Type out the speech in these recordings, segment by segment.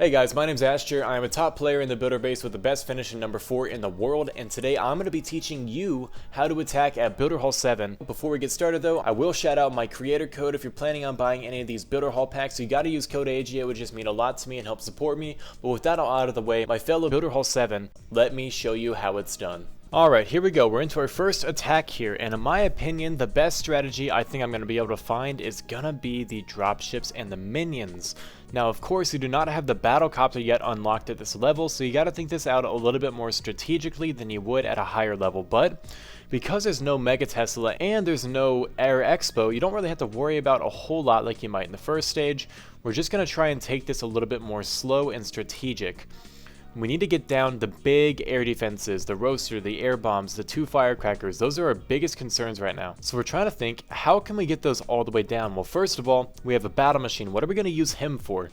Hey guys, my name's Asher. I am a top player in the builder base with the best finish in number 4 in the world, and today I'm going to be teaching you how to attack at Builder Hall 7. Before we get started though, I will shout out my creator code if you're planning on buying any of these Builder Hall packs. You got to use code AG, it would just mean a lot to me and help support me. But with that all out of the way, my fellow Builder Hall 7, let me show you how it's done. Alright, here we go. We're into our first attack here, and in my opinion, the best strategy I think I'm going to be able to find is going to be the dropships and the minions. Now, of course, you do not have the battle copter yet unlocked at this level, so you got to think this out a little bit more strategically than you would at a higher level. But because there's no Mega Tesla and there's no Air Expo, you don't really have to worry about a whole lot like you might in the first stage. We're just going to try and take this a little bit more slow and strategic. We need to get down the big air defenses, the roaster, the air bombs, the 2 firecrackers. Those are our biggest concerns right now. So we're trying to think, how can we get those all the way down? Well, first of all, we have a battle machine. What are we going to use him for?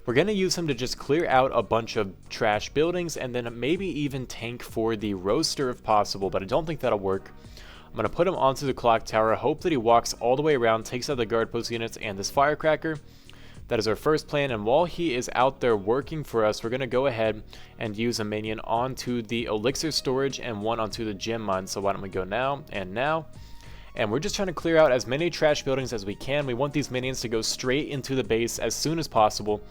We're going to use him to just clear out a bunch of trash buildings and then maybe even tank for the roaster if possible, but I don't think that'll work. I'm going to put him onto the clock tower, hope that he walks all the way around, takes out the guard post units and this firecracker. That is our first plan, and while he is out there working for us, we're going to go ahead and use a minion onto the elixir storage and one onto the gem mine. So why don't we go now and now? And we're just trying to clear out as many trash buildings as we can. We want these minions to go straight into the base as soon as possible.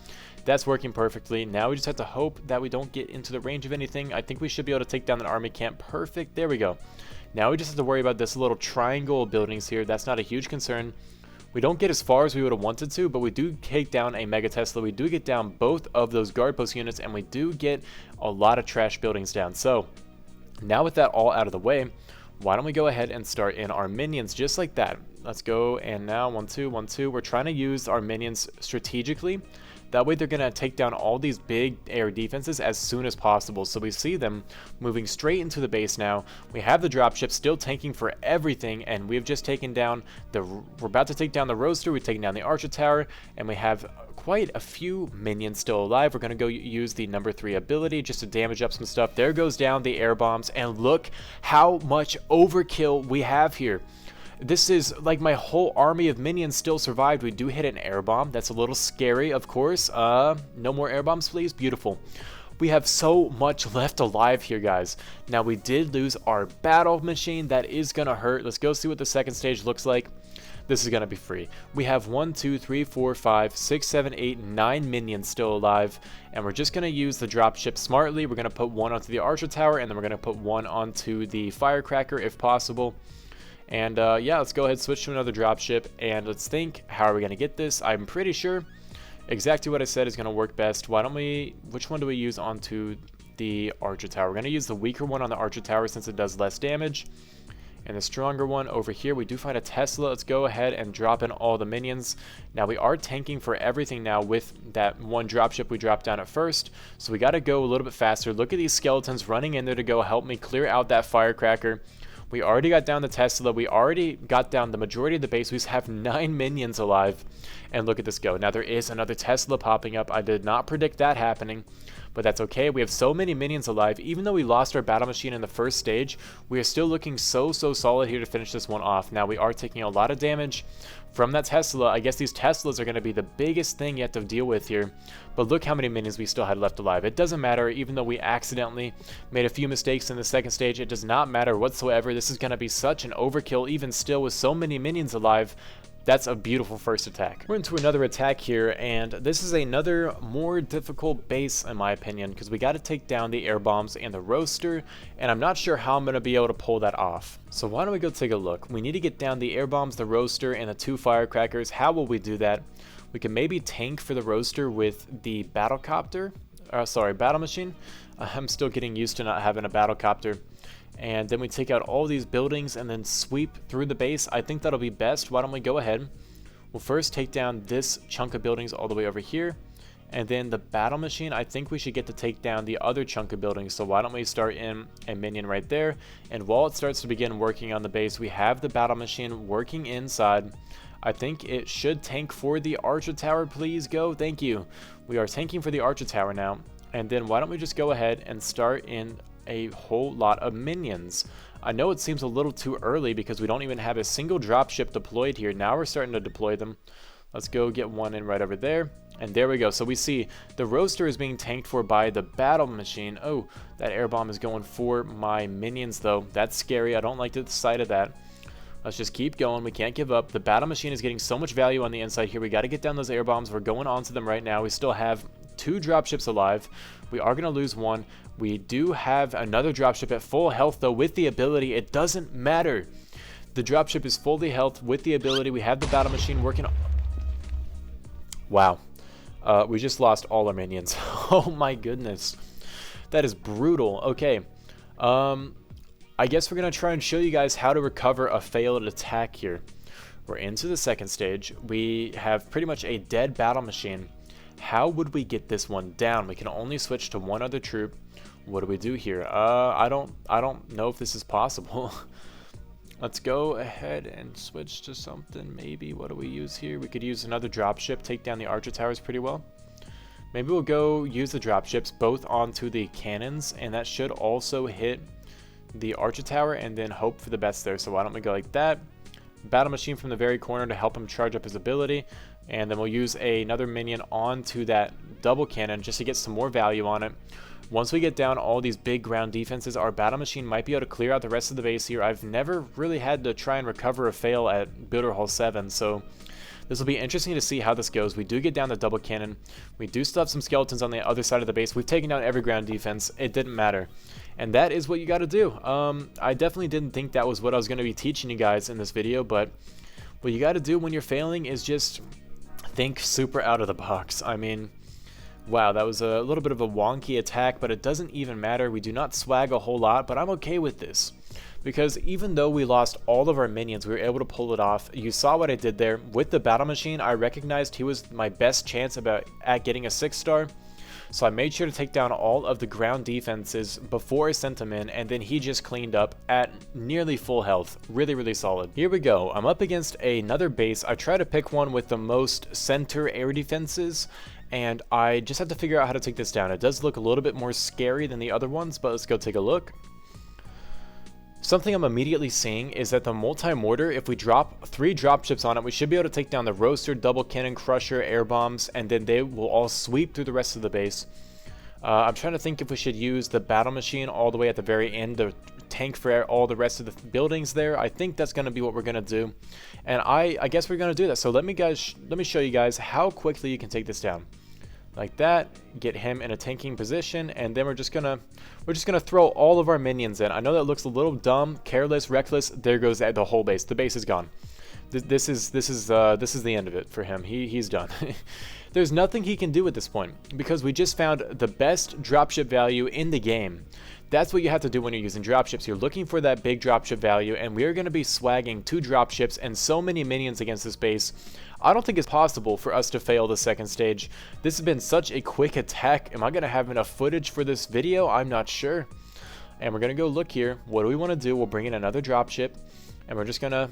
That's working perfectly. Now we just have to hope that we don't get into the range of anything. I think we should be able to take down an army camp. Perfect. There we go. Now we just have to worry about this little triangle of buildings here. That's not a huge concern. We don't get as far as we would have wanted to, but we do take down a Mega Tesla. We do get down both of those guard post units, and we do get a lot of trash buildings down. So now with that all out of the way, why don't we go ahead and start in our minions just like that. Let's go, and now 1 2 1 2. We're trying to use our minions strategically. That way they're going to take down all these big air defenses as soon as possible. So we see them moving straight into the base now. We have the dropship still tanking for everything, and we've just taken down we're about to take down the roaster, we've taken down the archer tower, and we have quite a few minions still alive. We're going to go use the number 3 ability just to damage up some stuff. There goes down the air bombs, and look how much overkill we have here. This is like my whole army of minions still survived. We do hit an air bomb. That's a little scary, of course. No more air bombs, please. Beautiful. We have so much left alive here, guys. Now, we did lose our battle machine. That is going to hurt. Let's go see what the second stage looks like. This is going to be free. We have 1 2 3 4 5 6 7 8 9 minions still alive, and we're just going to use the dropship smartly. We're going to put one onto the archer tower, and then we're going to put one onto the firecracker if possible. And yeah, let's go ahead and switch to another dropship, and let's think, how are we going to get this? I'm pretty sure exactly what I said is going to work best. Why don't we, which one do we use onto the archer tower? We're going to use the weaker one on the archer tower since it does less damage. And the stronger one over here, we do find a Tesla. Let's go ahead and drop in all the minions. Now we are tanking for everything now with that one dropship we dropped down at first. So we got to go a little bit faster. Look at these skeletons running in there to go help me clear out that firecracker. We already got down the Tesla. We already got down the majority of the base. We just have 9 minions alive. And look at this go. Now there is another Tesla popping up. I did not predict that happening, but that's okay. We have so many minions alive. Even though we lost our battle machine in the first stage, we are still looking so solid here to finish this one off. Now we are taking a lot of damage from that Tesla. I guess these Teslas are going to be the biggest thing you have to deal with here. But look how many minions we still had left alive. It doesn't matter, even though we accidentally made a few mistakes in the second stage. It does not matter whatsoever. This is going to be such an overkill, even still with so many minions alive. That's a beautiful first attack. We're into another attack here, and this is another more difficult base in my opinion, because we got to take down the air bombs and the roaster, and I'm not sure how I'm going to be able to pull that off. So why don't we go take a look? We need to get down the air bombs, the roaster, and the 2 firecrackers. How will we do that? We can maybe tank for the roaster with the battle machine. I'm still getting used to not having a battle copter. And then we take out all these buildings and then sweep through the base. I think that'll be best. Why don't we go ahead? We'll first take down this chunk of buildings all the way over here. And then the battle machine, I think we should get to take down the other chunk of buildings. So why don't we start in a minion right there. And while it starts to begin working on the base, we have the battle machine working inside. I think it should tank for the archer tower. Please go. Thank you. We are tanking for the archer tower now. And then why don't we just go ahead and start in a whole lot of minions. I know it seems a little too early because we don't even have a single dropship deployed here. Now we're starting to deploy them. Let's go get one in right over there. And there we go. So we see the roaster is being tanked for by the battle machine. Oh, that air bomb is going for my minions, though. That's scary. I don't like the sight of that. Let's just keep going. We can't give up. The battle machine is getting so much value on the inside here. We got to get down those air bombs. We're going on to them right now. We still have 2 dropships alive. We are going to lose one. We do have another dropship at full health, though, with the ability. It doesn't matter. The dropship is fully health with the ability. We have the battle machine working. Wow. We just lost all our minions. Oh my goodness. That is brutal. Okay. I guess we're going to try and show you guys how to recover a failed attack here. We're into the second stage. We have pretty much a dead battle machine. How would we get this one down? We can only switch to one other troop. What do we do here? I don't know if this is possible. Let's go ahead and switch to something. Maybe, what do we use here? We could use another dropship, take down the archer towers pretty well. Maybe we'll go use the dropships both onto the cannons, and that should also hit the archer tower, and then hope for the best there. So why don't we go like that? Battle machine from the very corner to help him charge up his ability, and then we'll use another minion onto that double cannon just to get some more value on it. Once we get down all these big ground defenses, our battle machine might be able to clear out the rest of the base here. I've never really had to try and recover a fail at Builder Hall 7, so this will be interesting to see how this goes. We do get down the double cannon. We do still have some skeletons on the other side of the base. We've taken down every ground defense. It didn't matter. And that is what you got to do. I definitely didn't think that was what I was going to be teaching you guys in this video, but what you got to do when you're failing is just think super out of the box. I mean, wow, that was a little bit of a wonky attack, but it doesn't even matter. We do not swag a whole lot, but I'm okay with this. Because even though we lost all of our minions, we were able to pull it off. You saw what I did there. With the battle machine, I recognized he was my best chance at getting a 6-star. So I made sure to take down all of the ground defenses before I sent him in, and then he just cleaned up at nearly full health. Really, really solid. Here we go. I'm up against another base. I try to pick one with the most center air defenses, and I just have to figure out how to take this down. It does look a little bit more scary than the other ones, but let's go take a look. Something I'm immediately seeing is that the multi-mortar, if we drop 3 dropships on it, we should be able to take down the roaster, double cannon, crusher, air bombs, and then they will all sweep through the rest of the base. I'm trying to think if we should use the battle machine all the way at the very end to tank for all the rest of the buildings there. I think that's going to be what we're going to do, and I guess we're going to do that. So let me show you guys how quickly you can take this down. Like that, get him in a tanking position, and then we're just gonna throw all of our minions in. I know that looks a little dumb, careless, reckless. There goes the whole base. The base is gone. This is the end of it for him. He's done. There's nothing he can do at this point because we just found the best dropship value in the game. That's what you have to do when you're using dropships. You're looking for that big dropship value, and we are going to be swagging 2 dropships and so many minions against this base. I don't think it's possible for us to fail the second stage. This has been such a quick attack. Am I going to have enough footage for this video? I'm not sure. And we're going to go look here. What do we want to do? We'll bring in another dropship, and we're just going to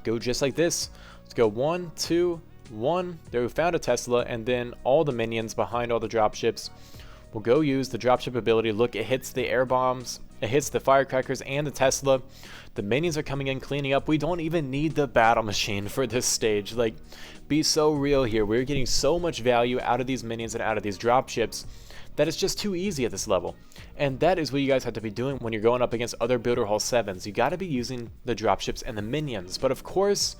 go just like this. Let's go 1, 2, 1. There, we found a Tesla, and then all the minions behind all the dropships. We'll go use the dropship ability. Look, it hits the air bombs, it hits the firecrackers and the Tesla. The minions are coming in, cleaning up. We don't even need the battle machine for this stage. Like, be so real here. We're getting so much value out of these minions and out of these dropships that it's just too easy at this level. And that is what you guys have to be doing when you're going up against other Builder Hall 7s. You got to be using the dropships and the minions. But of course,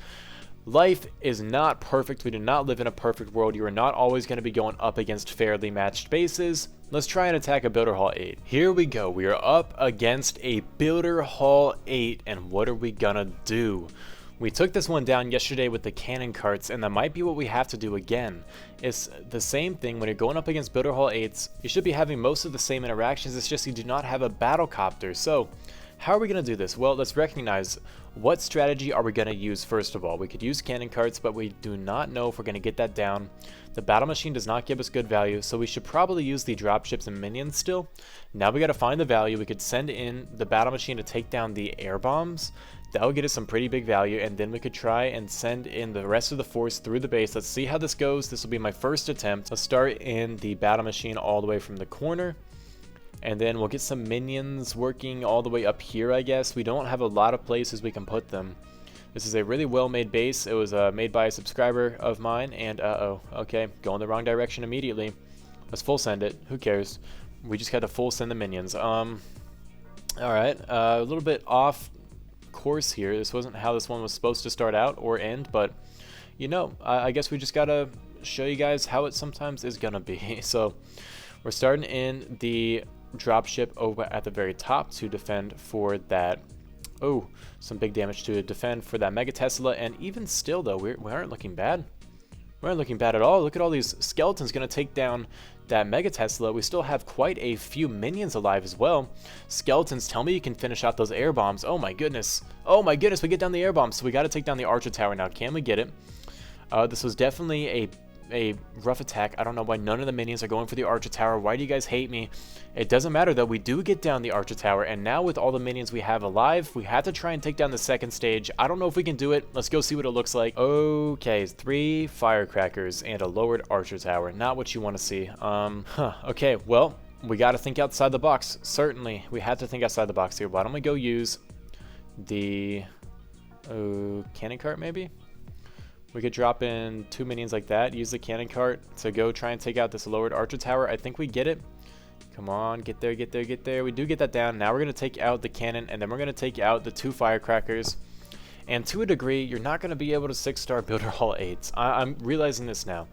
life is not perfect. We do not live in a perfect world. You are not always going to be going up against fairly matched bases. Let's try and attack a Builder Hall 8. Here we go. We are up against a Builder Hall 8, and what are we gonna do? We took this one down yesterday with the cannon carts, and that might be what we have to do again. It's the same thing when you're going up against Builder Hall 8s. You should be having most of the same interactions. It's just you do not have a battle copter. So how are we going to do this? Well, let's recognize what strategy are we going to use first of all. We could use cannon carts, but we do not know if we're going to get that down. The battle machine does not give us good value, so we should probably use the dropships and minions still. Now we got to find the value. We could send in the battle machine to take down the air bombs. That will get us some pretty big value, and then we could try and send in the rest of the force through the base. Let's see how this goes. This will be my first attempt. Let's start in the battle machine all the way from the corner. And then we'll get some minions working all the way up here, I guess. We don't have a lot of places we can put them. This is a really well made base. It was made by a subscriber of mine, and okay, going the wrong direction immediately. Let's full send it. Who cares? We just got to full send the minions. Alright, a little bit off course here. This wasn't how this one was supposed to start out or end, but you know, I guess we just gotta show you guys how it sometimes is gonna be. So we're starting in the dropship over at the very top to defend for that. Oh, some big damage to defend for that Mega Tesla, and even still though, we aren't looking bad. We aren't looking bad at all. Look at all these skeletons gonna take down that Mega Tesla. We still have quite a few minions alive as well. Skeletons, tell me you can finish out those air bombs. Oh my goodness. Oh my goodness, we get down the air bombs. So we gotta take down the Archer Tower now. Can we get it? This was definitely a rough attack. I don't know why none of the minions are going for the Archer Tower. Why do you guys hate me? It doesn't matter though. We do get down the Archer Tower, and now with all the minions we have alive, we have to try and take down the second stage. I don't know if we can do it. Let's go see what it looks like. Okay, 3 firecrackers and a lowered Archer Tower. Not what you want to see. Okay, well, we got to think outside the box. Certainly, we have to think outside the box here. Why don't we go use the cannon cart maybe? We could drop in 2 minions like that, use the cannon cart to go try and take out this lowered Archer Tower. I think we get it. Come on, get there, get there, get there. We do get that down. Now we're going to take out the cannon, and then we're going to take out the 2 firecrackers. And to a degree, you're not going to be able to 6-star Builder Hall 8s. I'm realizing this now.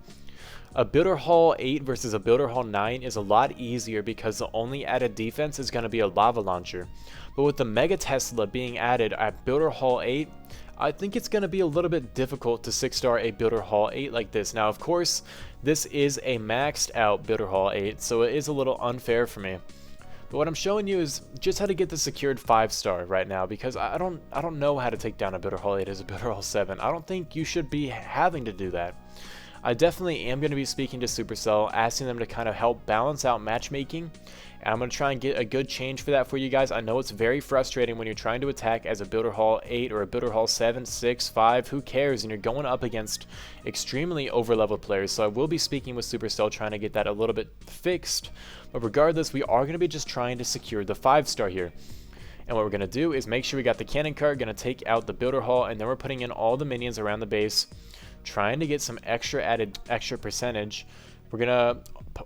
A Builder Hall 8 versus a Builder Hall 9 is a lot easier because the only added defense is going to be a lava launcher. But with the Mega Tesla being added at Builder Hall 8, I think it's going to be a little bit difficult to 6-star a Builder Hall 8 like this. Now, of course, this is a maxed out Builder Hall 8, so it is a little unfair for me. But what I'm showing you is just how to get the secured 5-star right now, because I don't know how to take down a Builder Hall 8 as a Builder Hall 7. I don't think you should be having to do that. I definitely am going to be speaking to Supercell, asking them to kind of help balance out matchmaking. And I'm going to try and get a good change for that for you guys. I know it's very frustrating when you're trying to attack as a Builder Hall 8 or a Builder Hall 7, 6, 5, who cares? And you're going up against extremely overleveled players. So I will be speaking with Supercell trying to get that a little bit fixed. But regardless, we are going to be just trying to secure the 5-star here. And what we're going to do is make sure we got the cannon cart, going to take out the Builder Hall, and then we're putting in all the minions around the base, trying to get some extra percentage. We're gonna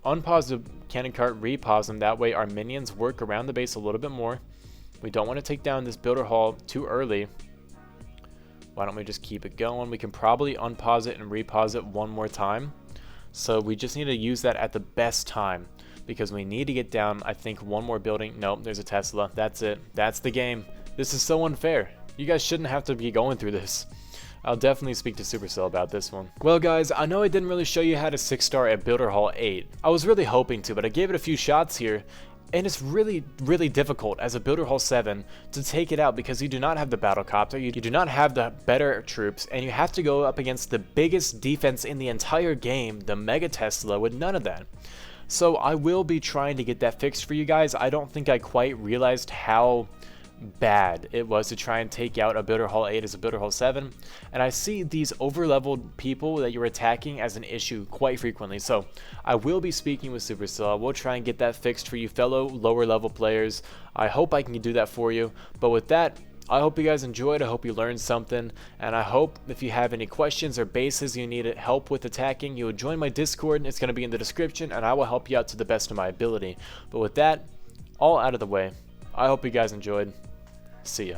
unpause the cannon cart, repause them. That way our minions work around the base a little bit more. We don't want to take down this Builder Hall too early. Why don't we just keep it going? We can probably unpause it and repause it one more time. So we just need to use that at the best time, because we need to get down, I think, one more building. Nope, there's a Tesla. That's it. That's the game. This is so unfair. You guys shouldn't have to be going through this. I'll definitely speak to Supercell about this one. Well guys, I know I didn't really show you how to 6-star at Builder Hall 8. I was really hoping to, but I gave it a few shots here, and it's really difficult as a Builder Hall 7 to take it out because you do not have the battle copter, you do not have the better troops, and you have to go up against the biggest defense in the entire game, the Mega Tesla, with none of that. So I will be trying to get that fixed for you guys. I don't think I quite realized how bad it was to try and take out a Builder Hall 8 as a Builder Hall 7, and I see these overleveled people that you're attacking as an issue quite frequently. So I will be speaking with Supercell. We'll try and get that fixed for you fellow lower level players. I hope I can do that for you. But with that, I hope you guys enjoyed. I hope you learned something, and I hope if you have any questions or bases you need help with attacking, you will join my Discord. It's going to be in the description, and I will help you out to the best of my ability. But with that all out of the way, I hope you guys enjoyed. See ya.